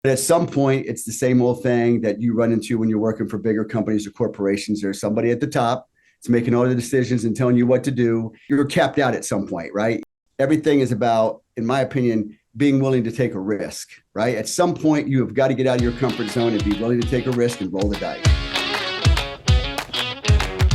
But at some point, it's the same old thing that you run into when you're working for bigger companies or corporations. There's somebody at the top that's making all the decisions and telling you what to do. You're capped out at some point, right? Everything is about, in my opinion, being willing to take a risk, right? At some point, you have got to get out of your comfort zone and be willing to take a risk and roll the dice.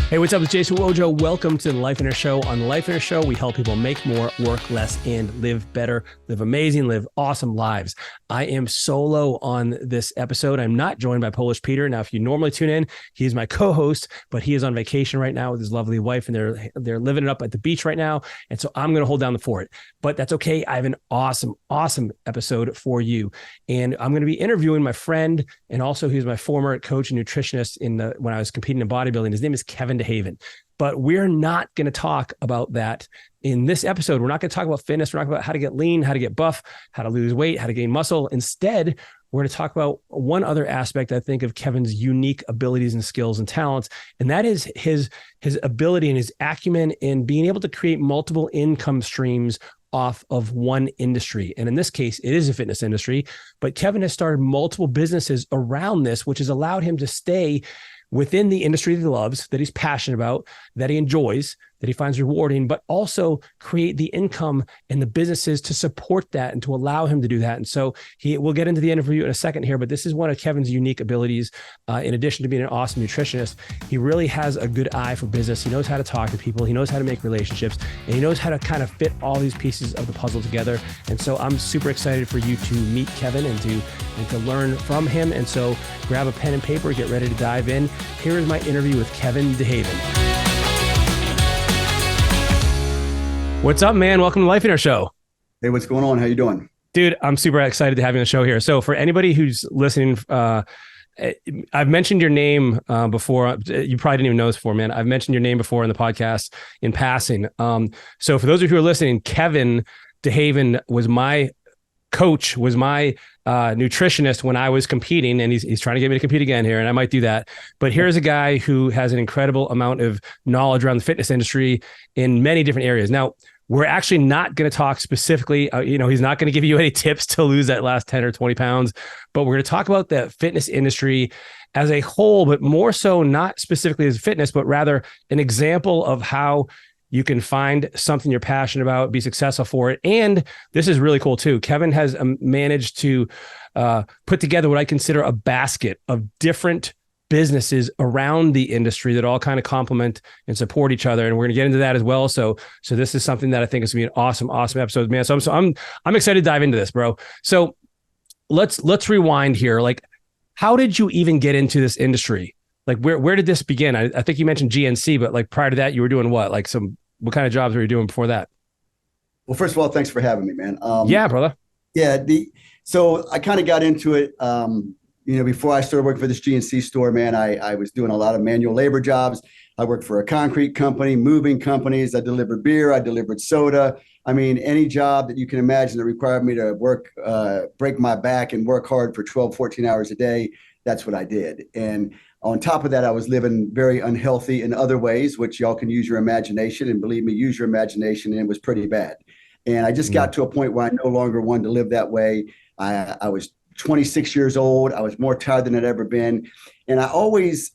Hey, what's up? It's Jason Wojo. Welcome to the Life Inner Show. On the Life Inner Show, we help people make more, work less, and live better, live amazing, live awesome lives. I am solo on this episode. I'm not joined by Polish Peter. Now, if you normally tune in, he's my co-host, but he is on vacation right now with his lovely wife, and they're living it up at the beach right now. And so I'm going to hold down the fort, but that's okay. I have an awesome episode for you. And I'm going to be interviewing my friend, and also he's my former coach and nutritionist when I was competing in bodybuilding. His name is Kevin DeHaven. But we're not going to talk about that in this episode. We're not going to talk about fitness. We're not going to talk about how to get lean, how to get buff, how to lose weight, how to gain muscle. Instead, we're going to talk about one other aspect, I think, of Kevin's unique abilities and skills and talents. And that is his ability and his acumen in being able to create multiple income streams off of one industry. And in this case, it is a fitness industry, but Kevin has started multiple businesses around this, which has allowed him to stay within the industry that he loves, that he's passionate about, that he enjoys, that he finds rewarding, but also create the income and the businesses to support that and to allow him to do that. And so we'll get into the interview in a second here, but this is one of Kevin's unique abilities. In addition to being an awesome nutritionist, he really has a good eye for business. He knows how to talk to people. He knows how to make relationships, and he knows how to kind of fit all these pieces of the puzzle together. And so I'm super excited for you to meet Kevin and to learn from him. And so grab a pen and paper, get ready to dive in. Here is my interview with Kevin DeHaven. What's up, man? Welcome to Life Inner Show. Hey, what's going on? How you doing? Dude, I'm super excited to have you on the show here. So for anybody who's listening, I've mentioned your name before. You probably didn't even know this before, man. I've mentioned your name before in the podcast in passing. So for those of you who are listening, Kevin DeHaven was my coach, was my nutritionist when I was competing, and he's trying to get me to compete again here, and I might do that. But here's a guy who has an incredible amount of knowledge around the fitness industry in many different areas. Now, we're actually not going to talk specifically, he's not going to give you any tips to lose that last 10 or 20 pounds, but we're going to talk about the fitness industry as a whole, but more so not specifically as fitness, but rather an example of how you can find something you're passionate about, be successful for it. And this is really cool too. Kevin has managed to put together what I consider a basket of different businesses around the industry that all kind of complement and support each other. And we're going to get into that as well. So this is something that I think is going to be an awesome episode, man. So I'm excited to dive into this, bro. So let's rewind here. Like, how did you even get into this industry? Like, where did this begin? I think you mentioned GNC, but like prior to that, you were doing what? Like what kind of jobs were you doing before that? Well, first of all, thanks for having me, man. Yeah, brother. Yeah. So I kind of got into it, before I started working for this GNC store, man. I was doing a lot of manual labor jobs. I worked for a concrete company, moving companies. I delivered beer. I delivered soda. I mean, any job that you can imagine that required me to work, break my back and work hard for 12, 14 hours a day. That's what I did. And on top of that, I was living very unhealthy in other ways, which y'all can use your imagination. And believe me, use your imagination. And it was pretty bad. And I just got to a point where I no longer wanted to live that way. I was 26 years old. I was more tired than I'd ever been. And I always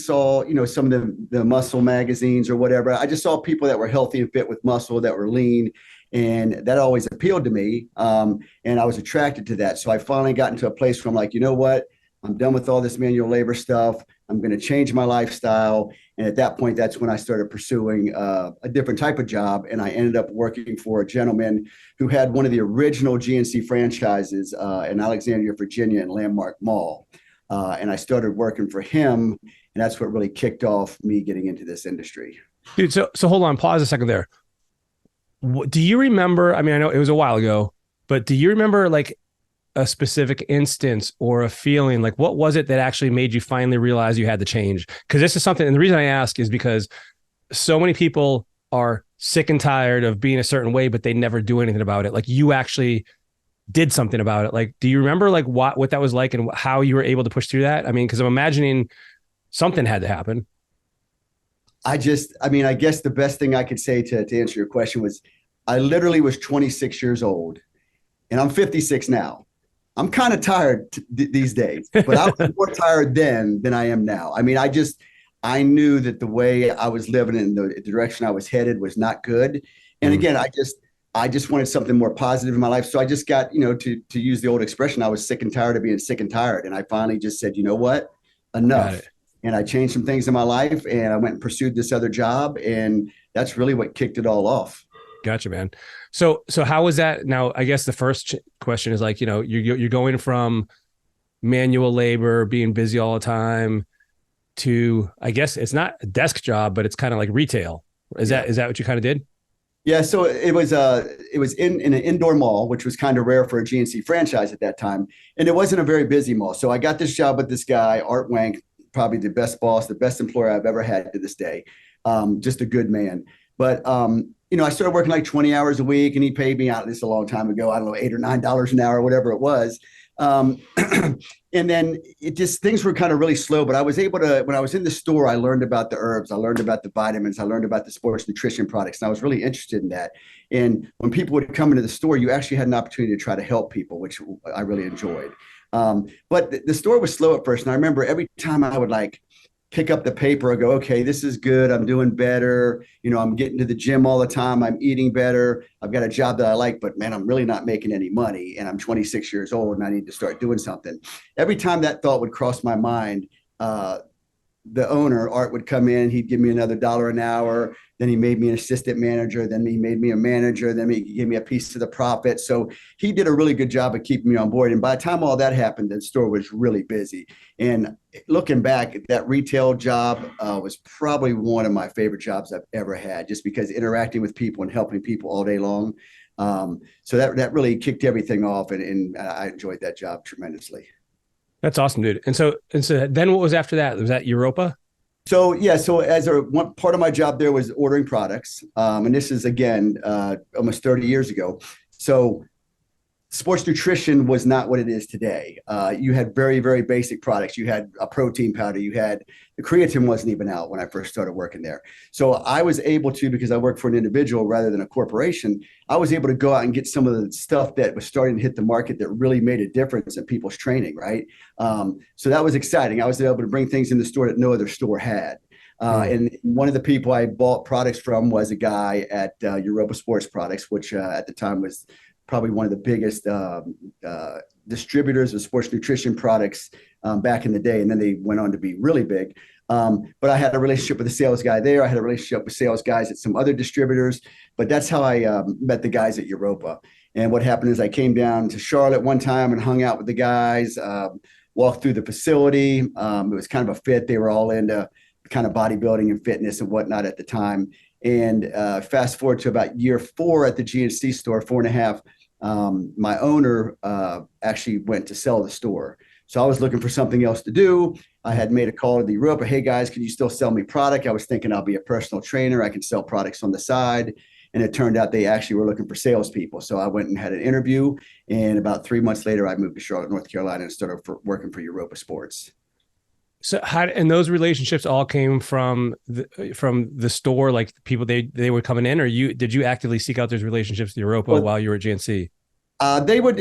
saw, some of the muscle magazines or whatever. I just saw people that were healthy and fit with muscle, that were lean. And that always appealed to me. And I was attracted to that. So I finally got into a place where I'm like, you know what? I'm done with all this manual labor stuff. I'm going to change my lifestyle. And at that point, that's when I started pursuing a different type of job. And I ended up working for a gentleman who had one of the original GNC franchises in Alexandria, Virginia, in Landmark Mall. And I started working for him. And that's what really kicked off me getting into this industry. Dude, so hold on, pause a second there. Do you remember, I mean, I know it was a while ago, but do you remember like a specific instance or a feeling? Like, what was it that actually made you finally realize you had to change? Because this is something, and the reason I ask is because so many people are sick and tired of being a certain way, but they never do anything about it. Like, you actually did something about it. Like, do you remember like what that was like and how you were able to push through that? I mean, because I'm imagining something had to happen. I guess the best thing I could say to answer your question was I literally was 26 years old and I'm 56 now. I'm kind of tired these days, but I was more tired then than I am now. I mean, I knew that the way I was living in the direction I was headed was not good. And Mm, again, I just wanted something more positive in my life. So I just got, to use the old expression, I was sick and tired of being sick and tired. And I finally just said, you know what, got enough. it. And I changed some things in my life and I went and pursued this other job. And that's really what kicked it all off. Gotcha, man. So how was that? Now, I guess the first question is like, you're going from manual labor, being busy all the time, to, I guess it's not a desk job, but it's kind of like retail. Yeah. Is that what you kind of did? Yeah, so it was in an indoor mall, which was kind of rare for a GNC franchise at that time, and it wasn't a very busy mall. So I got this job with this guy, Art Wank, probably the best boss, the best employer I've ever had to this day. Just a good man. But I started working like 20 hours a week, and he paid me out this a long time ago. I don't know, $8 or $9 an hour, whatever it was. Um, and then things were kind of really slow, but I was able to, when I was in the store, I learned about the herbs, I learned about the vitamins, I learned about the sports nutrition products, and I was really interested in that. And when people would come into the store, you actually had an opportunity to try to help people, which I really enjoyed. But the store was slow at first. And I remember every time I would like pick up the paper, I go, okay, this is good. I'm doing better. I'm getting to the gym all the time. I'm eating better. I've got a job that I like, but man, I'm really not making any money. And I'm 26 years old and I need to start doing something. Every time that thought would cross my mind, the owner, Art, would come in. He'd give me another $1 an hour. Then he made me an assistant manager. Then he made me a manager. Then he gave me a piece of the profit. So he did a really good job of keeping me on board. And by the time all that happened, the store was really busy. And looking back, that retail job was probably one of my favorite jobs I've ever had, just because interacting with people and helping people all day long. So that really kicked everything off, and I enjoyed that job tremendously. That's awesome, dude. And so then what was after that? Was that Europa? So yeah, so as one part of my job there was ordering products, and this is again almost 30 years ago. So sports nutrition was not what it is today. You had very, very basic products. You had a protein powder. You had the creatine wasn't even out when I first started working there. So I was able to, because I worked for an individual rather than a corporation, I was able to go out and get some of the stuff that was starting to hit the market that really made a difference in people's training, right? So that was exciting. I was able to bring things in the store that no other store had. And one of the people I bought products from was a guy at Europa Sports Products, which at the time was probably one of the biggest distributors of sports nutrition products back in the day. And then they went on to be really big. But I had a relationship with the sales guy there. I had a relationship with sales guys at some other distributors. But that's how I met the guys at Europa. And what happened is I came down to Charlotte one time and hung out with the guys, walked through the facility. It was kind of a fit. They were all into kind of bodybuilding and fitness and whatnot at the time. And fast forward to about year 4 at the GNC store, 4.5, my owner actually went to sell the store. So I was looking for something else to do. I had made a call to the Europa. Hey guys, can you still sell me product? I was thinking I'll be a personal trainer. I can sell products on the side. And it turned out they actually were looking for salespeople. So I went and had an interview. And about 3 months later, I moved to Charlotte, North Carolina, and started working for Europa Sports. So and those relationships all came from the store, like people they were coming in, or did you actively seek out those relationships with Europa while you were at GNC? They would,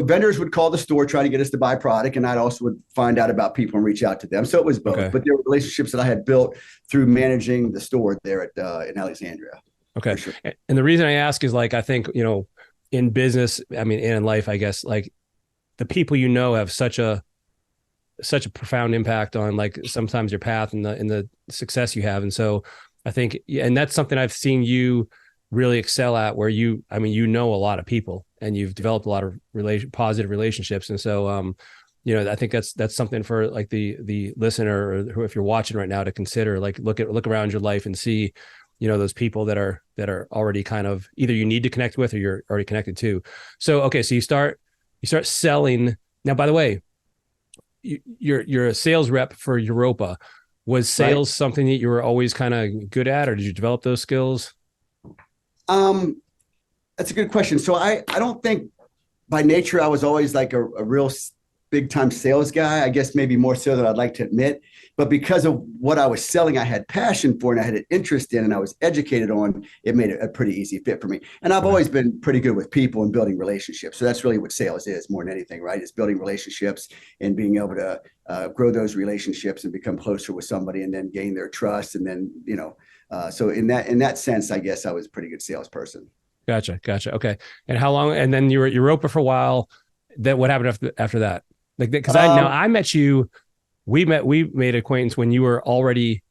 vendors would call the store, try to get us to buy product, and I'd also would find out about people and reach out to them. So it was both, Okay. but there were relationships that I had built through managing the store there at in Alexandria. Okay. Sure. And the reason I ask is like, I think, in business, I mean, and in life, I guess, like the people have such a profound impact on like sometimes your path and the success you have. And so I think, and that's something I've seen you really excel at, where a lot of people and you've developed a lot of positive relationships. And so, I think that's something for like the listener, or who, if you're watching right now, to consider, like look around your life and see, those people that are already kind of either you need to connect with or you're already connected to. So, okay. So you start selling. Now, by the way, you're a sales rep for Europa. Was sales Right. something that you were always kind of good at, or did you develop those skills? That's a good question. So I don't think by nature I was always like a real big time sales guy, I guess maybe more so than I'd like to admit. But because of what I was selling, I had passion for and I had an interest in and I was educated on, it made it a pretty easy fit for me. And I've always been pretty good with people and building relationships. So that's really what sales is more than anything, right? It's building relationships and being able to grow those relationships and become closer with somebody and then gain their trust. And then, so in that sense, I guess I was a pretty good salesperson. Gotcha. Okay. And how long? And then you were at Europa for a while. Then what happened after that? Like, because I met you. We made acquaintance when you were already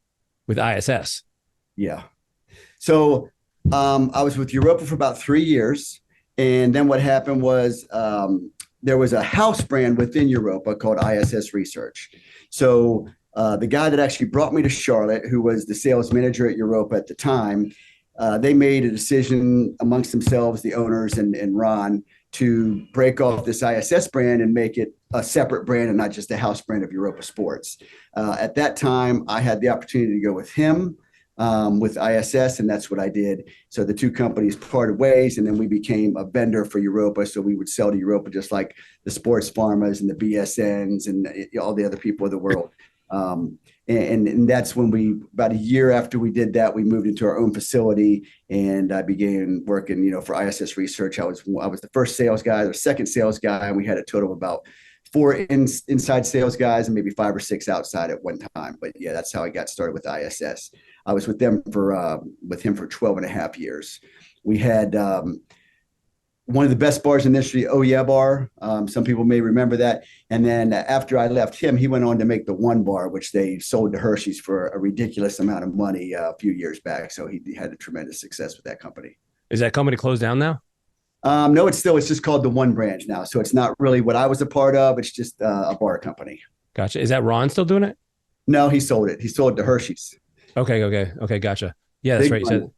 with ISS. Yeah. So I was with Europa for about 3 years. And then what happened was there was a house brand within Europa called ISS Research. So the guy that actually brought me to Charlotte, who was the sales manager at Europa at the time, they made a decision amongst themselves, the owners and Ron, to break off this ISS brand and make it a separate brand and not just a house brand of Europa Sports. At that time, I had the opportunity to go with him with ISS, and that's what I did. So the two companies parted ways, and then we became a vendor for Europa. So we would sell to Europa just like the Sports Pharmas and the BSNs and all the other people of the world. And that's when about a year after we did that, we moved into our own facility and I began working, for ISS Research. I was the first sales guy, the second sales guy, and we had a total of about 4 inside sales guys and maybe 5 or 6 outside at one time. But yeah, that's how I got started with ISS. I was with him for 12 and a half years. We had one of the best bars in the industry, Oh Yeah Bar. Some people may remember that. And then after I left him, he went on to make the One Bar, which they sold to Hershey's for a ridiculous amount of money a few years back. So he had a tremendous success with that company. Is that company closed down now? No, it's just called the One Branch now. So it's not really what I was a part of. It's just a bar company. Gotcha. Is that Ron still doing it? No, he sold it. He sold it to Hershey's. Okay. Gotcha. Yeah, that's right. You said,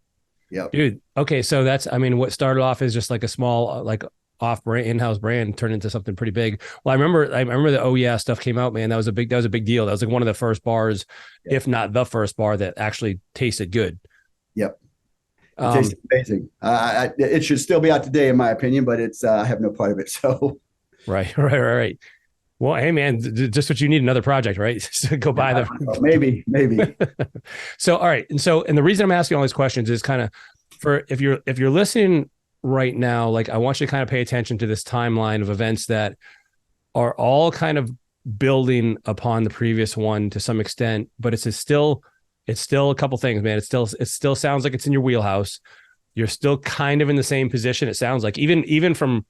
yeah, dude. Okay. So what started off as just like a small, like off brand, in-house brand turned into something pretty big. Well, I remember the Oh Yeah stuff came out, man. That was a big deal. That was like one of the first bars, if not the first bar that actually tasted good. Yep. It tastes amazing. It should still be out today, in my opinion, but I have no part of it. So, right. Well, hey, man, just what you need, another project, right? So go buy them. Maybe. So, all right, and the reason I'm asking all these questions is kind of for if you're listening right now, like I want you to kind of pay attention to this timeline of events that are all kind of building upon the previous one to some extent, but it's still a couple things, man. It still sounds like it's in your wheelhouse. You're still kind of in the same position. It sounds like even from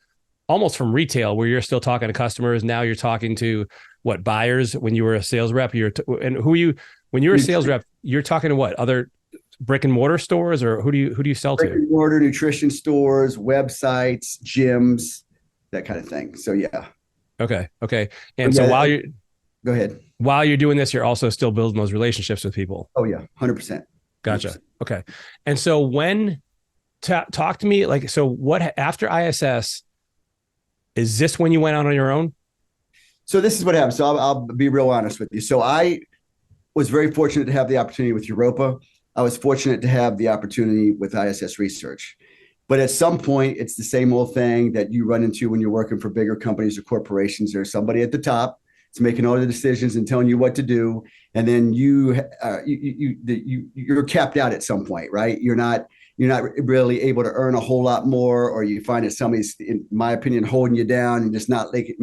almost from retail where you're still talking to customers. Now you're talking to buyers when you were a sales rep, when you were a sales rep, you're talking to what, other brick and mortar stores, or who do you sell to? Brick and mortar, nutrition stores, websites, gyms, that kind of thing. So yeah. Okay. And so go ahead. While you're doing this, you're also still building those relationships with people. Oh yeah. 100%. Gotcha. 100%. Okay. And so talk to me, like, so what, after ISS, is this when you went out on your own? So this is what happened. So I'll be real honest with you. So I was very fortunate to have the opportunity with Europa. I was fortunate to have the opportunity with ISS Research. But at some point, it's the same old thing that you run into when you're working for bigger companies or corporations. There's somebody at the top that's making all the decisions and telling you what to do. And then you're capped out at some point, right? You're not really able to earn a whole lot more, or you find that somebody's, in my opinion, holding you down and just not letting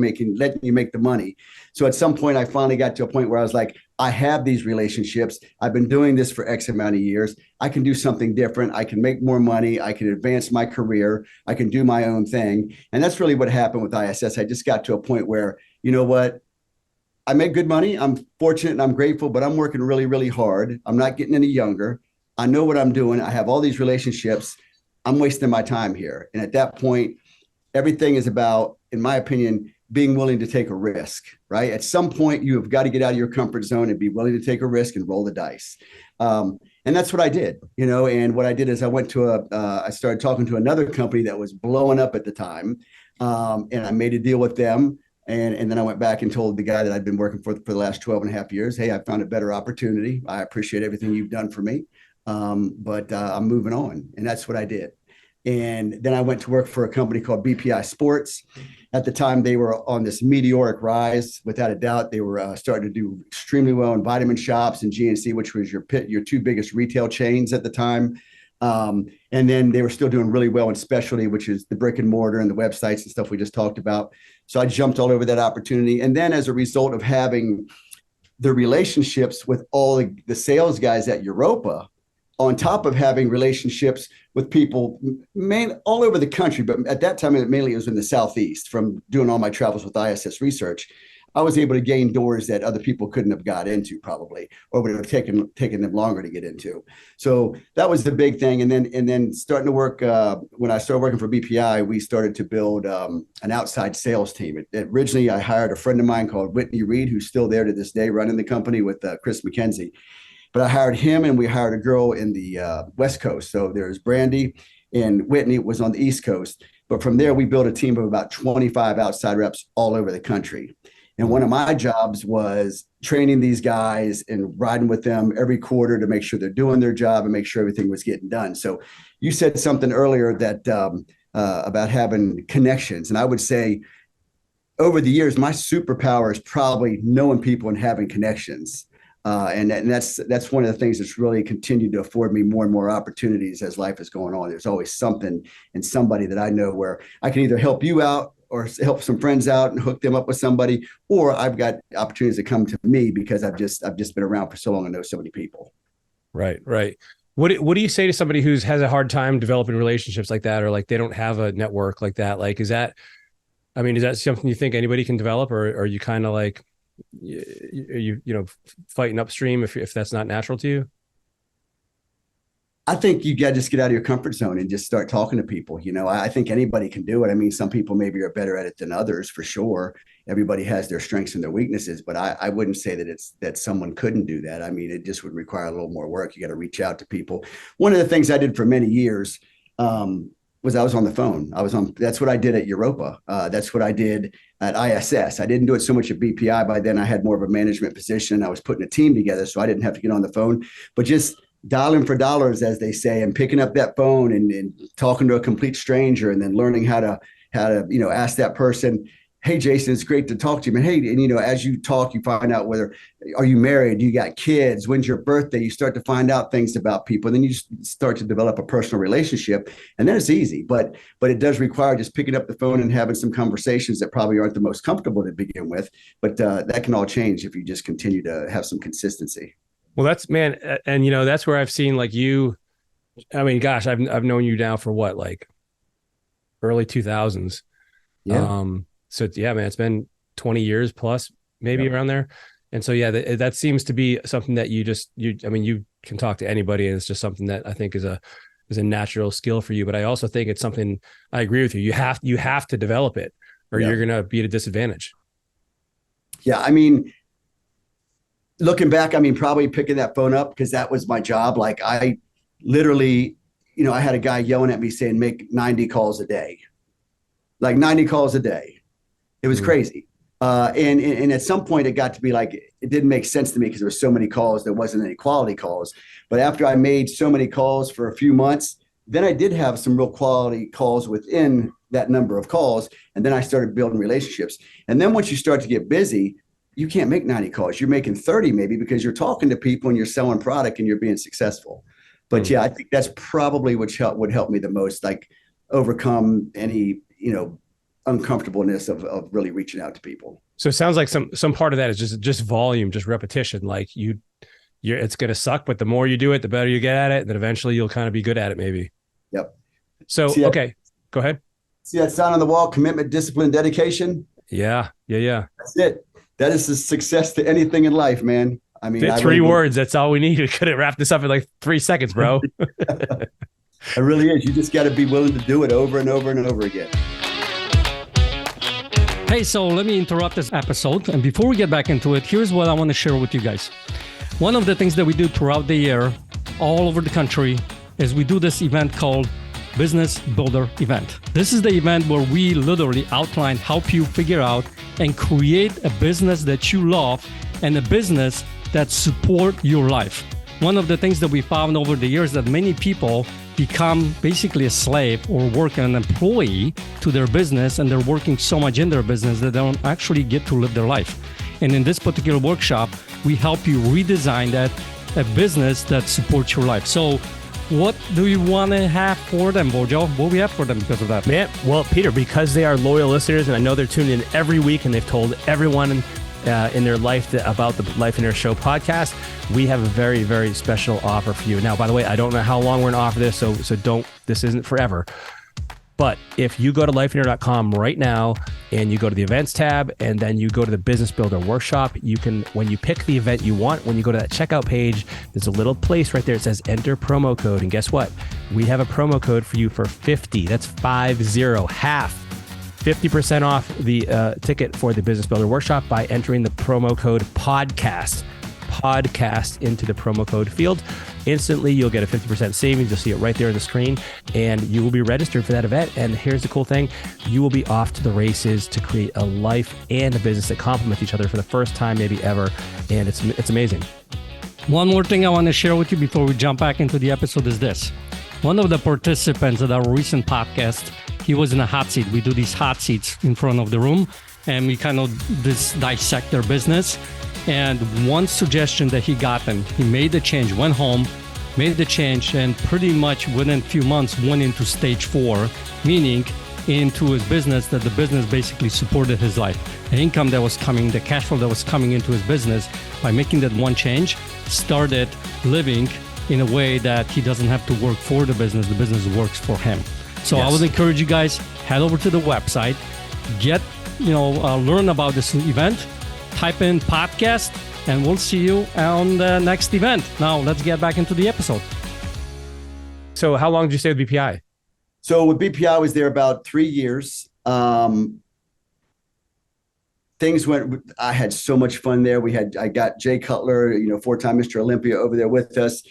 you make the money. So at some point, I finally got to a point where I was like, I have these relationships. I've been doing this for X amount of years. I can do something different. I can make more money. I can advance my career. I can do my own thing. And that's really what happened with ISS. I just got to a point where, you know what? I make good money. I'm fortunate and I'm grateful, but I'm working really, really hard. I'm not getting any younger. I know what I'm doing. I have all these relationships. I'm wasting my time here. And at that point, everything is about, in my opinion, being willing to take a risk, right? At some point, you have got to get out of your comfort zone and be willing to take a risk and roll the dice. And that's what I did, and what I did is I started talking to another company that was blowing up at the time. And I made a deal with them. And then I went back and told the guy that I'd been working for the last 12 and a half years, hey, I found a better opportunity. I appreciate everything you've done for me. But I'm moving on. And that's what I did. And then I went to work for a company called BPI Sports. At the time, they were on this meteoric rise. Without a doubt, they were starting to do extremely well in vitamin shops and GNC, which was your two biggest retail chains at the time. And then they were still doing really well in specialty, which is the brick and mortar and the websites and stuff we just talked about. So I jumped all over that opportunity. And then as a result of having the relationships with all the sales guys at Europa, on top of having relationships with people all over the country, but at that time, mainly it was in the Southeast from doing all my travels with ISS Research, I was able to gain doors that other people couldn't have got into probably, or would have taken them longer to get into. So that was the big thing. And then starting to work, when I started working for BPI, we started to build an outside sales team. Originally, I hired a friend of mine called Whitney Reed, who's still there to this day, running the company with Chris McKenzie. But I hired him, and we hired a girl in the West Coast. So there's Brandy, and Whitney was on the East Coast. But from there, we built a team of about 25 outside reps all over the country. And one of my jobs was training these guys and riding with them every quarter to make sure they're doing their job and make sure everything was getting done. So you said something earlier that about having connections. And I would say over the years, my superpower is probably knowing people and having connections. And that's one of the things that's really continued to afford me more and more opportunities as life is going on. There's always something and somebody that I know where I can either help you out or help some friends out and hook them up with somebody, or I've got opportunities that come to me because I've just been around for so long and know so many people. Right. What do you say to somebody who has a hard time developing relationships like that, or like they don't have a network like that? Like, is that something you think anybody can develop, or are you kind of like, you fighting upstream if that's not natural to you? I think you got to just get out of your comfort zone and just start talking to people. I think anybody can do it. I mean, some people maybe are better at it than others, for sure. Everybody has their strengths and their weaknesses, but I wouldn't say that someone couldn't do that. I mean, it just would require a little more work. You got to reach out to people. One of the things I did for many years was I was on the phone. That's what I did at Europa. That's what I did at ISS. I didn't do it so much at BPI. By then I had more of a management position. I was putting a team together, so I didn't have to get on the phone, but just dialing for dollars, as they say, and picking up that phone and talking to a complete stranger, and then learning how to ask that person, "Hey, Jason, it's great to talk to you, man. Hey," and as you talk, you find out are you married? You got kids? When's your birthday? You start to find out things about people, and then you just start to develop a personal relationship, and then it's easy. But it does require just picking up the phone and having some conversations that probably aren't the most comfortable to begin with, but that can all change if you just continue to have some consistency. Well, that's where I've seen like you. I mean, gosh, I've known you now for what, like early 2000s. Yeah. So yeah, man, it's been 20 years plus, maybe around there. And so, yeah, that seems to be something that you can talk to anybody, and it's just something that I think is a natural skill for you. But I also think it's something, I agree with you. You have to develop it, or you're going to be at a disadvantage. Yeah. I mean, looking back, probably picking that phone up, because that was my job. Like I literally, I had a guy yelling at me saying, make 90 calls a day, like 90 calls a day. It was crazy. And at some point it got to be like, it didn't make sense to me because there were so many calls. There wasn't any quality calls. But after I made so many calls for a few months, then I did have some real quality calls within that number of calls. And then I started building relationships. And then once you start to get busy, you can't make 90 calls. You're making 30 maybe, because you're talking to people and you're selling product and you're being successful. But yeah, I think that's probably what would help me the most, like overcome any, uncomfortableness of really reaching out to people. So it sounds like some part of that is just volume, just repetition. Like it's going to suck, but the more you do it, the better you get at it. And then eventually you'll kind of be good at it, maybe. Yep. So, okay, go ahead. See that sign on the wall: commitment, discipline, dedication. Yeah. That's it. That is the success to anything in life, man. I mean, three words. That's all we need. We could have wrapped this up in like 3 seconds, bro. It really is. You just got to be willing to do it over and over and over again. Hey, so let me interrupt this episode. And before we get back into it, here's what I want to share with you guys. One of the things that we do throughout the year, all over the country, is we do this event called Business Builder Event. This is the event where we literally outline, help you figure out and create a business that you love and a business that support your life. One of the things that we found over the years that many people become basically a slave or work an employee to their business, and they're working so much in their business that they don't actually get to live their life. And in this particular workshop, we help you redesign that, a business that supports your life. So what do you want to have for them, Bojo? What do we have for them because of that? Man, well, Peter, because they are loyal listeners, and I know they're tuned in every week, and they've told everyone in their life about the Life in Your Show podcast, we have a very, very special offer for you. Now, by the way, I don't know how long we're going to offer this, so this isn't forever. But if you go to lifeinair.com right now and you go to the events tab and then you go to the Business Builder Workshop, you can, when you pick the event you want, when you go to that checkout page, there's a little place right there. It says enter promo code. And guess what? We have a promo code for you for 50. That's 50% off the ticket for the Business Builder Workshop by entering the promo code podcast into the promo code field. Instantly, you'll get a 50% savings. You'll see it right there on the screen, and you will be registered for that event. And here's the cool thing. You will be off to the races to create a life and a business that complement each other for the first time, maybe ever. And it's amazing. One more thing I want to share with you before we jump back into the episode is this. One of the participants at our recent podcast, he was in a hot seat. We do these hot seats in front of the room, and we kind of dissect their business. And one suggestion that he got them, he made the change, went home, made the change, and pretty much within a few months went into stage 4, meaning into his business, that the business basically supported his life. The income that was coming, the cash flow that was coming into his business, by making that one change, started living in a way that he doesn't have to work for the business works for him. So yes. I would encourage you guys, head over to the website, learn about this event, type in podcast, and we'll see you on the next event. Now, let's get back into the episode. So how long did you stay with BPI? So with BPI, I was there about 3 years. Things went, I had so much fun there. I got Jay Cutler, 4-time Mr. Olympia over there with us.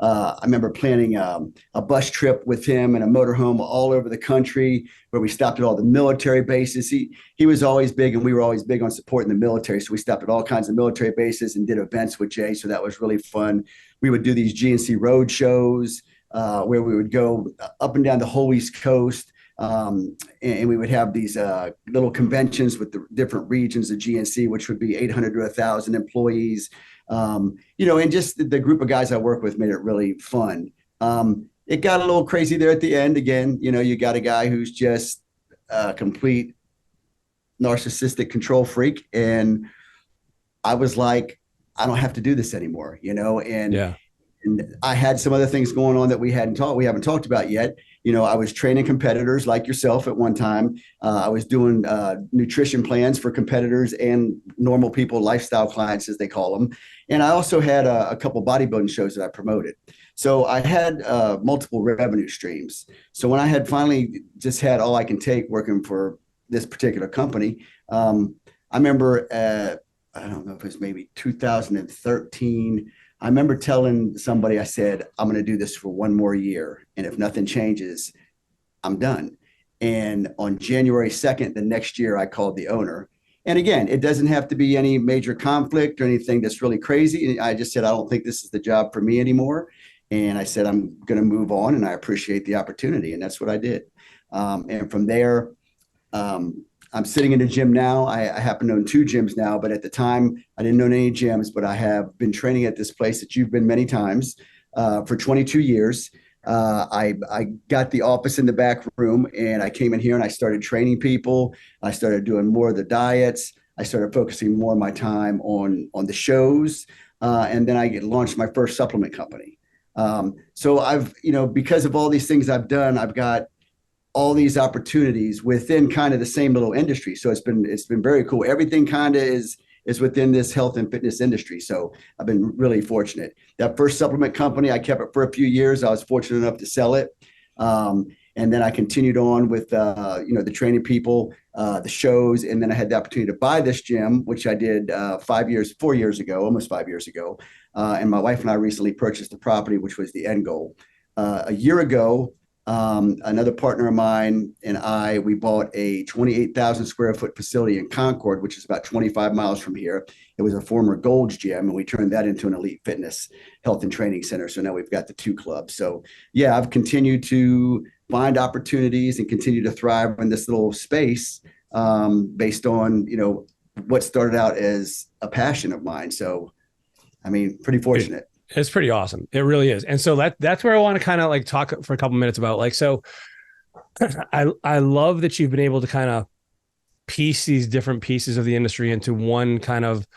I remember planning a bus trip with him and a motorhome all over the country where we stopped at all the military bases. He was always big, and we were always big on supporting the military. So we stopped at all kinds of military bases and did events with Jay. So that was really fun. We would do these GNC road shows where we would go up and down the whole East Coast. And we would have these little conventions with the different regions of GNC, which would be 800 to 1,000 employees. And just the group of guys I work with made it really fun. It got a little crazy there at the end. Again, you got a guy who's just a complete narcissistic control freak. And I was like, I don't have to do this anymore, and yeah. And I had some other things going on that we haven't talked about yet. I was training competitors like yourself at one time. I was doing nutrition plans for competitors and normal people, lifestyle clients, as they call them. And I also had a couple bodybuilding shows that I promoted. So I had multiple revenue streams. So when I had finally just had all I can take working for this particular company, I remember, I don't know if it was maybe 2013, I remember telling somebody, I said, I'm going to do this for one more year. And if nothing changes, I'm done. And on January 2nd, the next year, I called the owner. And again, it doesn't have to be any major conflict or anything that's really crazy. I just said, I don't think this is the job for me anymore. And I said, I'm going to move on, and I appreciate the opportunity. And that's what I did. And from there, I'm sitting in a gym now. I happen to own 2 gyms now, but at the time I didn't own any gyms, but I have been training at this place that you've been many times for 22 years. I got the office in the back room, and I came in here and I started training people. I started doing more of the diets. I started focusing more of my time on the shows. And then I launched my first supplement company. So I've, because of all these things I've done, I've got all these opportunities within kind of the same little industry. So it's been very cool. Everything kind of is within this health and fitness industry. So I've been really fortunate. That first supplement company, I kept it for a few years. I was fortunate enough to sell it. And then I continued on with, the training people, the shows. And then I had the opportunity to buy this gym, which I did 4 years ago, almost 5 years ago. And my wife and I recently purchased the property, which was the end goal. A year ago, Another partner of mine and we bought a 28,000 square foot facility in Concord, which is about 25 miles from here. It was a former Gold's Gym, and we turned that into an elite fitness health and training center. So now we've got the two clubs. So yeah, I've continued to find opportunities and continue to thrive in this little space, based on, what started out as a passion of mine. So, I mean, pretty fortunate. It's pretty awesome. It really is. And so that's where I want to kind of like talk for a couple minutes about, like, so I love that you've been able to kind of piece these different pieces of the industry into one kind of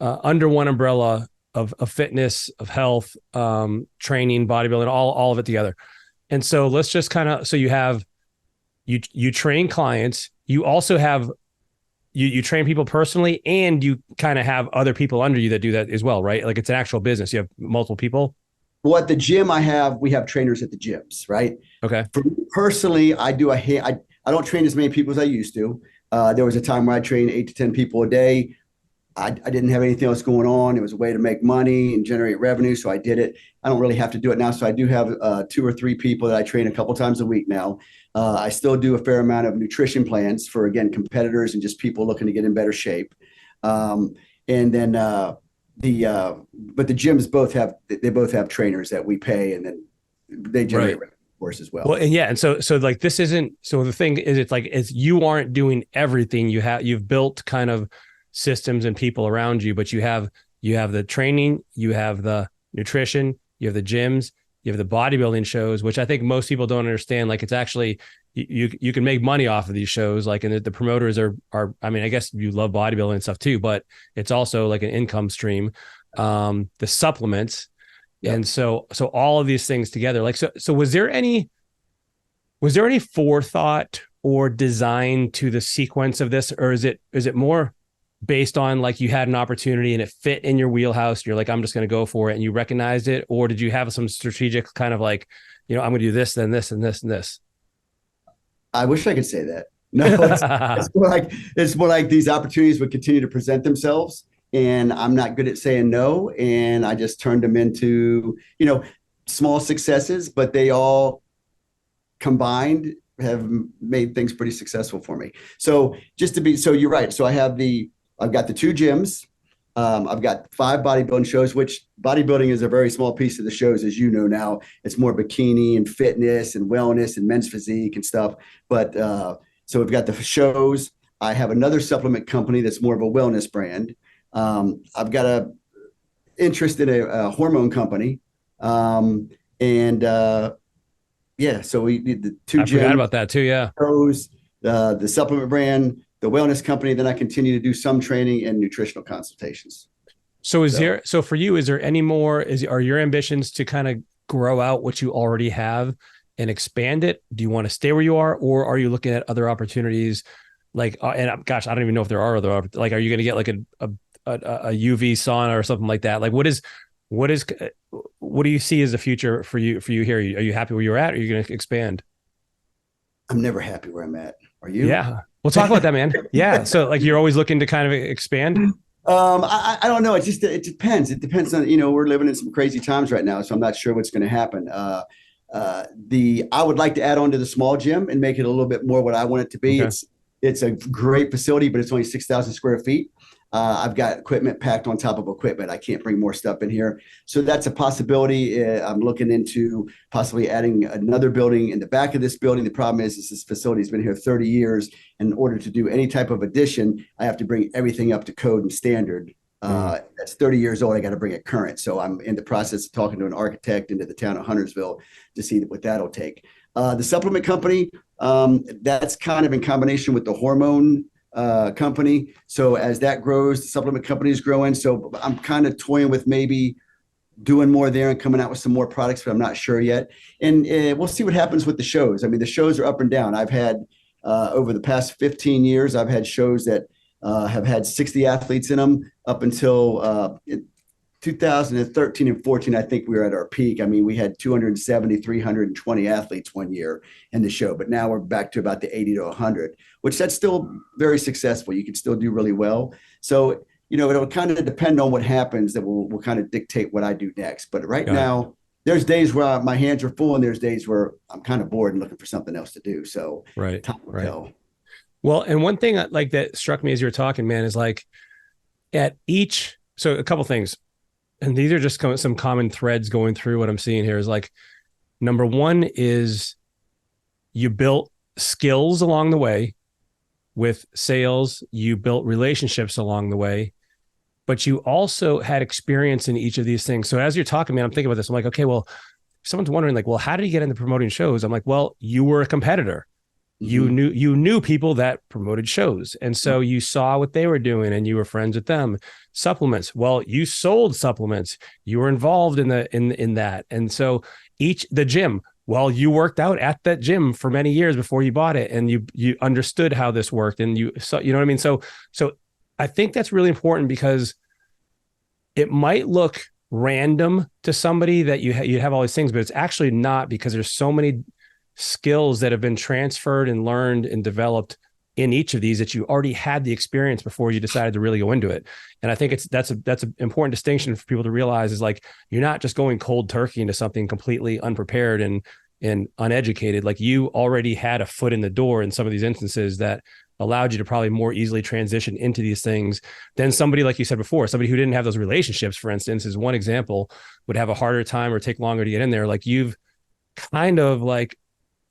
under one umbrella of fitness, of health, training, bodybuilding, all of it together. And so let's just kind of, so you train clients, you also have, you train people personally, and you kind of have other people under you that do that as well, right? Like, it's an actual business. You have multiple people. Well, at the gym we have trainers at the gyms, right? Okay. For me personally, I don't train as many people as I used to. There was a time where I trained 8 to 10 people a day. I didn't have anything else going on. It was a way to make money and generate revenue, so I did it. I don't really have to do it now, so I do have 2 or 3 people that I train a couple times a week now. I still do a fair amount of nutrition plans for, again, competitors and just people looking to get in better shape. And then but the gyms both have trainers that we pay, and then they generate revenue, of course, as well. Well, and yeah, and so like, this isn't, so the thing is, it's you aren't doing everything. You've built kind of systems and people around you, but you have the training, you have the nutrition, you have the gyms, you have the bodybuilding shows, which I think most people don't understand. Like, it's actually, you can make money off of these shows. Like, and the promoters are, I mean, I guess you love bodybuilding and stuff too, but it's also like an income stream. The supplements. Yep. And so all of these things together, like, so was there any forethought or design to the sequence of this? Or is it more based on, like, you had an opportunity and it fit in your wheelhouse, and you're like, I'm just going to go for it, and you recognized it? Or did you have some strategic kind of like, I'm going to do this, then this, and this, and this? I wish I could say that. No, it's more like these opportunities would continue to present themselves, and I'm not good at saying no. And I just turned them into, small successes, but they all combined have made things pretty successful for me. So you're right. So I've got the 2 gyms. I've got 5 bodybuilding shows, which bodybuilding is a very small piece of the shows. As you know now, it's more bikini and fitness and wellness and men's physique and stuff. But so we've got the shows. I have another supplement company that's more of a wellness brand. I've got a interest in a hormone company. So we did the 2 gyms. I forgot about that too. Yeah. Shows, the supplement brand, the wellness company. Then I continue to do some training and nutritional consultations. So for you, is there any more, are your ambitions to kind of grow out what you already have and expand it? Do you want to stay where you are, or are you looking at other opportunities? Like, and gosh, I don't even know if there are other, like, are you going to get like a UV sauna or something like that? Like, what do you see as the future for you here? Are you happy where you're at? Or are you going to expand? I'm never happy where I'm at. Are you? Yeah. We'll talk about that, man. Yeah. So, like, you're always looking to kind of expand? I don't know. It depends. It depends on, we're living in some crazy times right now, so I'm not sure what's going to happen. I would like to add on to the small gym and make it a little bit more what I want it to be. Okay. It's a great facility, but it's only 6,000 square feet. I've got equipment packed on top of equipment. I can't bring more stuff in here. So that's a possibility. I'm looking into possibly adding another building in the back of this building. The problem is this facility has been here 30 years. And in order to do any type of addition, I have to bring everything up to code and standard. That's 30 years old. I got to bring it current. So I'm in the process of talking to an architect into the town of Huntersville to see what that'll take. The supplement company, that's kind of in combination with the hormone company. So as that grows, the supplement company is growing. So I'm kind of toying with maybe doing more there and coming out with some more products, but I'm not sure yet. And we'll see what happens with the shows. I mean, the shows are up and down. I've had over the past 15 years, I've had shows that have had 60 athletes in them up until 2013 and 14. I think we were at our peak. I mean, we had 270, 320 athletes one year in the show, but now we're back to about the 80 to 100, which that's still very successful. You can still do really well. So, it'll kind of depend on what happens that will kind of dictate what I do next. But right now, there's days where my hands are full and there's days where I'm kind of bored and looking for something else to do. So Right. time will Right. tell. Well, and one thing like that struck me as you were talking, man, is like so a couple things, and these are just some common threads going through what I'm seeing here is like, number one is you built skills along the way with sales, you built relationships along the way, but you also had experience in each of these things. So as you're talking, man, I'm thinking about this. I'm like, okay, well, someone's wondering like, well, how did you get into promoting shows? I'm like, well, you were a competitor. You knew people that promoted shows. And so you saw what they were doing and you were friends with them. Supplements. Well, you sold supplements. You were involved in that. And so the gym, well, you worked out at that gym for many years before you bought it and you understood how this worked and you know what I mean? So I think that's really important because it might look random to somebody that you have all these things, but it's actually not, because there's so many skills that have been transferred and learned and developed in each of these that you already had the experience before you decided to really go into it. And I think that's an important distinction for people to realize is like, you're not just going cold turkey into something completely unprepared and uneducated. Like you already had a foot in the door in some of these instances that allowed you to probably more easily transition into these things than somebody, like you said before, somebody who didn't have those relationships, for instance, is one example, would have a harder time or take longer to get in there. Like you've kind of like,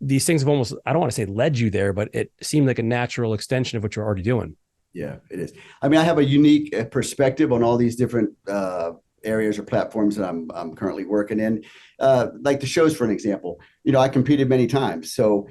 these things have almost, I don't want to say led you there, but it seemed like a natural extension of what you're already doing. Yeah, it is. I mean, I have a unique perspective on all these different areas or platforms that I'm currently working in. Like the shows, for an example, I competed many times. So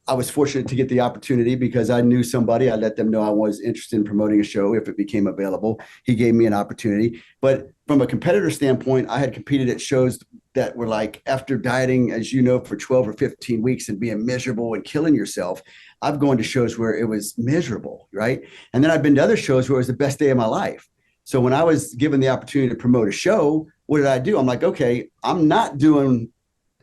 I was fortunate to get the opportunity because I knew somebody. I let them know I was interested in promoting a show if it became available. He gave me an opportunity. But from a competitor standpoint, I had competed at shows that were like, after dieting, as you know, for 12 or 15 weeks and being miserable and killing yourself, I've gone to shows where it was miserable, right? And then I've been to other shows where it was the best day of my life. So when I was given the opportunity to promote a show, what did I do? I'm like, okay, I'm not doing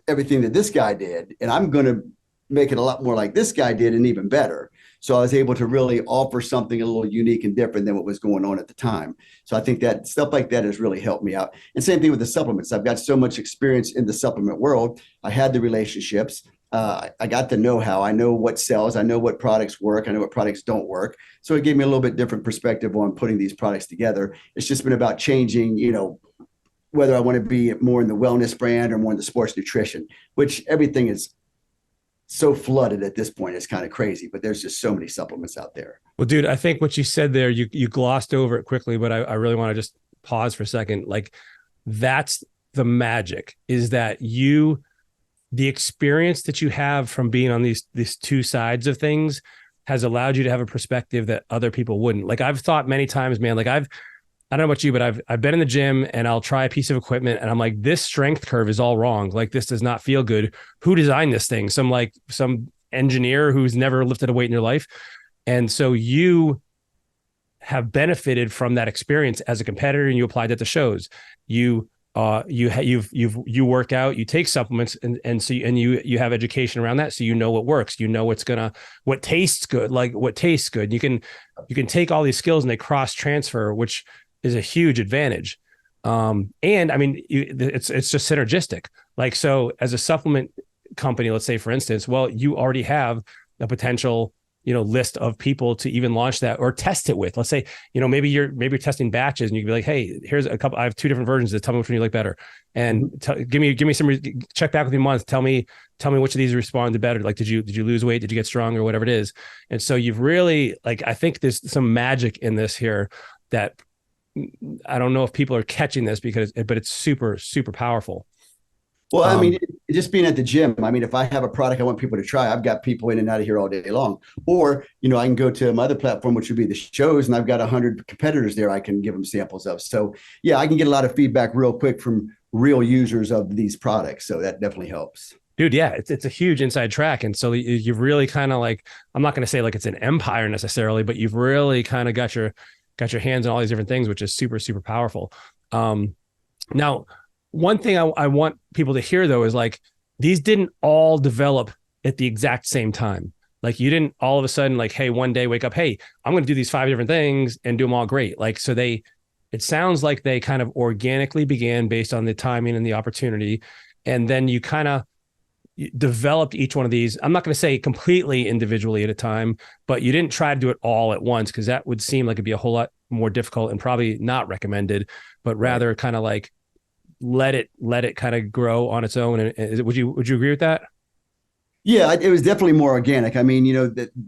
everything that this guy did, and I'm going to make it a lot more like this guy did and even better. So I was able to really offer something a little unique and different than what was going on at the time. So I think that stuff like that has really helped me out. And same thing with the supplements. I've got so much experience in the supplement world. I had the relationships. I got the know-how. I know what sells. I know what products work. I know what products don't work. So it gave me a little bit different perspective on putting these products together. It's just been about changing, whether I want to be more in the wellness brand or more in the sports nutrition, which everything is so flooded at this point. It's kind of crazy, but there's just so many supplements out there. Well, dude, I think what you said there, you glossed over it quickly, but I really want to just pause for a second. Like that's the magic, is that the experience that you have from being on these two sides of things has allowed you to have a perspective that other people wouldn't. Like I've thought many times, man, like I don't know about you, but I've been in the gym and I'll try a piece of equipment and I'm like, this strength curve is all wrong. Like this does not feel good. Who designed this thing? Some engineer who's never lifted a weight in your life. And so you have benefited from that experience as a competitor and you applied that to shows. You work out, you take supplements and you have education around that. So you know what works, what tastes good, like what tastes good. You can take all these skills and they cross transfer, which is a huge advantage. And I mean, it's just synergistic. Like, so as a supplement company, let's say for instance, well, you already have a potential, list of people to even launch that or test it with. Let's say, maybe you're testing batches and you can be like, hey, here's a couple, I have 2 different versions that tell me which one you like better. And give me some, check back with me months. Tell me which of these responded better. Like, did you lose weight? Did you get stronger? Whatever it is. And so you've really, like, I think there's some magic in this here that I don't know if people are catching this but it's super, super powerful. Well, I mean, just being at the gym, I mean, if I have a product I want people to try, I've got people in and out of here all day long. Or, I can go to my other platform, which would be the shows, and I've got 100 competitors there I can give them samples of. So, yeah, I can get a lot of feedback real quick from real users of these products. So that definitely helps. Dude, yeah, it's a huge inside track. And so you've really kind of like, I'm not going to say like it's an empire necessarily, but you've really kind of got your hands on all these different things, which is super, super powerful. Now, one thing I want people to hear though is like, these didn't all develop at the exact same time. Like you didn't all of a sudden like, hey, one day wake up, hey, I'm going to do these 5 different things and do them all great. Like, so they it sounds like they kind of organically began based on the timing and the opportunity. And then you kind of developed each one of these. I'm not going to say completely individually at a time, but you didn't try to do it all at once, because that would seem like it'd be a whole lot more difficult and probably not recommended, but rather kind of like let it kind of grow on its own. And would you agree with that? Yeah, it was definitely more organic. I mean,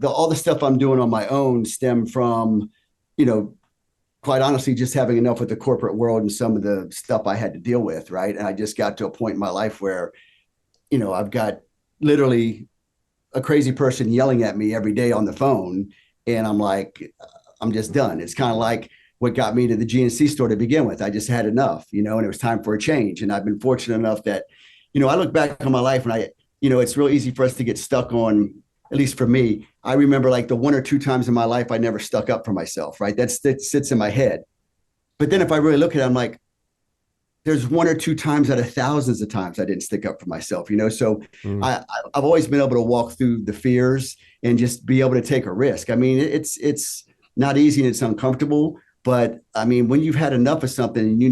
all the stuff I'm doing on my own stem from, quite honestly, just having enough with the corporate world and some of the stuff I had to deal with, right? And I just got to a point in my life where, I've got literally a crazy person yelling at me every day on the phone, and I'm like, I'm just done. It's kind of like what got me to the GNC store to begin with. I just had enough, and it was time for a change. And I've been fortunate enough that, I look back on my life and it's real easy for us to get stuck on, at least for me. I remember like the 1 or 2 times in my life I never stuck up for myself, right? That sits in my head. But then if I really look at it, I'm like, there's 1 or 2 times out of thousands of times I didn't stick up for myself, So I've always been able to walk through the fears and just be able to take a risk. I mean, it's not easy and it's uncomfortable, but I mean, when you've had enough of something and you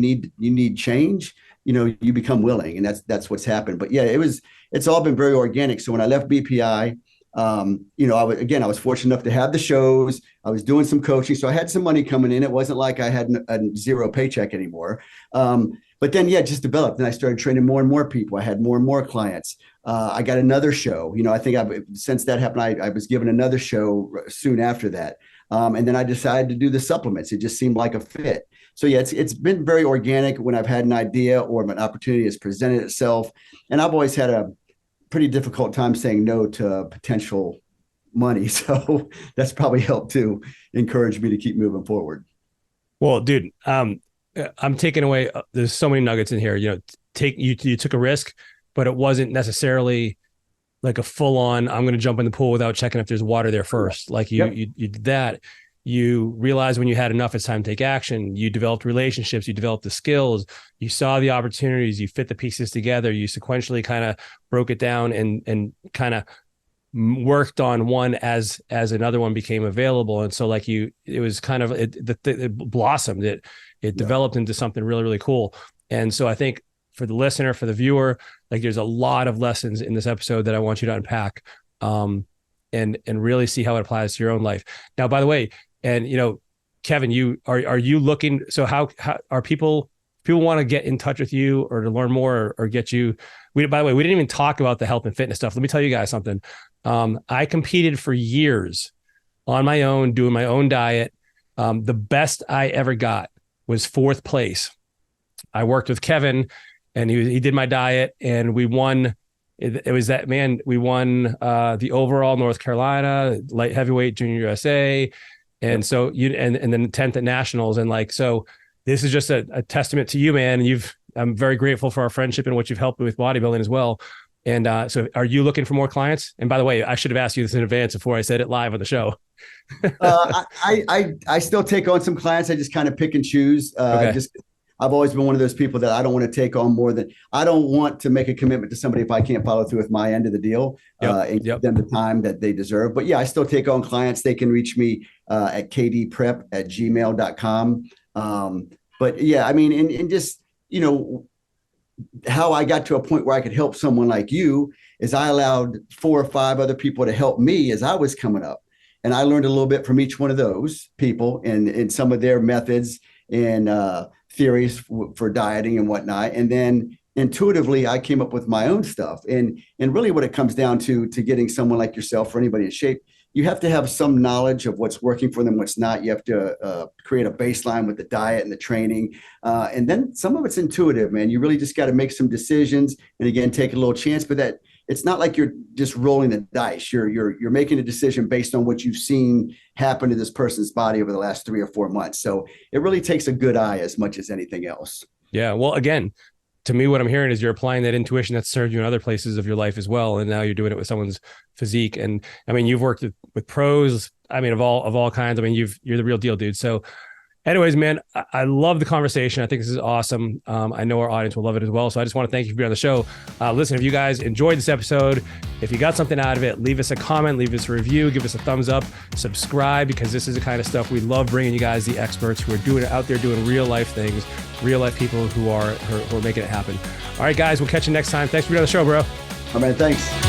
need change, you become willing, and that's what's happened. But yeah, it's all been very organic. So when I left BPI, I was fortunate enough to have the shows. I was doing some coaching, so I had some money coming in. It wasn't like I had a zero paycheck anymore. But then, just developed, and I started training more and more people. I had more and more clients. I got another show. I think since that happened, I was given another show soon after that. And then I decided to do the supplements. It just seemed like a fit. So yeah, it's been very organic when I've had an idea or an opportunity has presented itself. And I've always had a pretty difficult time saying no to potential money. So that's probably helped to encourage me to keep moving forward. Well, dude, I'm taking away, there's so many nuggets in here. You took a risk, but it wasn't necessarily like a full on, I'm going to jump in the pool without checking if there's water there first. Like you did that. You realized when you had enough, it's time to take action. You developed relationships, you developed the skills, you saw the opportunities, you fit the pieces together. You sequentially kind of broke it down and kind of worked on one as another one became available. And so it was kind of, it blossomed, it developed into something really, really cool. And so I think for the listener, for the viewer, like there's a lot of lessons in this episode that I want you to unpack, and really see how it applies to your own life. Now, by the way, and Kevin, are you looking? So how are people want to get in touch with you or to learn more or get you? By the way, we didn't even talk about the health and fitness stuff. Let me tell you guys something. I competed for years on my own, doing my own diet. The best I ever got was 4th place. I worked with Kevin, and he did my diet, and we won. It was that, man. We won the overall North Carolina light heavyweight junior USA. And so and then 10th at nationals. And so this is just a testament to you, man. I'm very grateful for our friendship and what you've helped me with bodybuilding as well. And so are you looking for more clients? And by the way, I should have asked you this in advance before I said it live on the show. I still take on some clients. I just kind of pick and choose. Okay. I've always been one of those people that I don't want to take on more than, I don't want to make a commitment to somebody if I can't follow through with my end of the deal, and give them the time that they deserve. But yeah, I still take on clients. They can reach me at kdprep@gmail.com. But yeah, I mean, and just, how I got to a point where I could help someone like you is I allowed 4 or 5 other people to help me as I was coming up. And I learned a little bit from each one of those people and some of their methods and theories for dieting and whatnot. And then intuitively, I came up with my own stuff. And really what it comes down to getting someone like yourself or anybody in shape, you have to have some knowledge of what's working for them, what's not. You have to create a baseline with the diet and the training. And then some of it's intuitive, man. You really just got to make some decisions and again, take a little chance, but that it's not like you're just rolling the dice. You're making a decision based on what you've seen happen to this person's body over the last 3 or 4 months. So it really takes a good eye as much as anything else. Yeah. Well, again, to me, what I'm hearing is you're applying that intuition that served you in other places of your life as well. And now you're doing it with someone's physique. And I mean, you've worked with pros, I mean, of all kinds. I mean, you're the real deal, dude. So anyways, man, I love the conversation. I think this is awesome. I know our audience will love it as well. So I just want to thank you for being on the show. Listen, if you guys enjoyed this episode, If you got something out of it, leave us a comment, leave us a review, give us a thumbs up, subscribe, because this is the kind of stuff we love bringing you guys, the experts who are out there doing real life things, real life people who are making it happen. All right, guys, we'll catch you next time. Thanks for being on the show, bro. All right, thanks.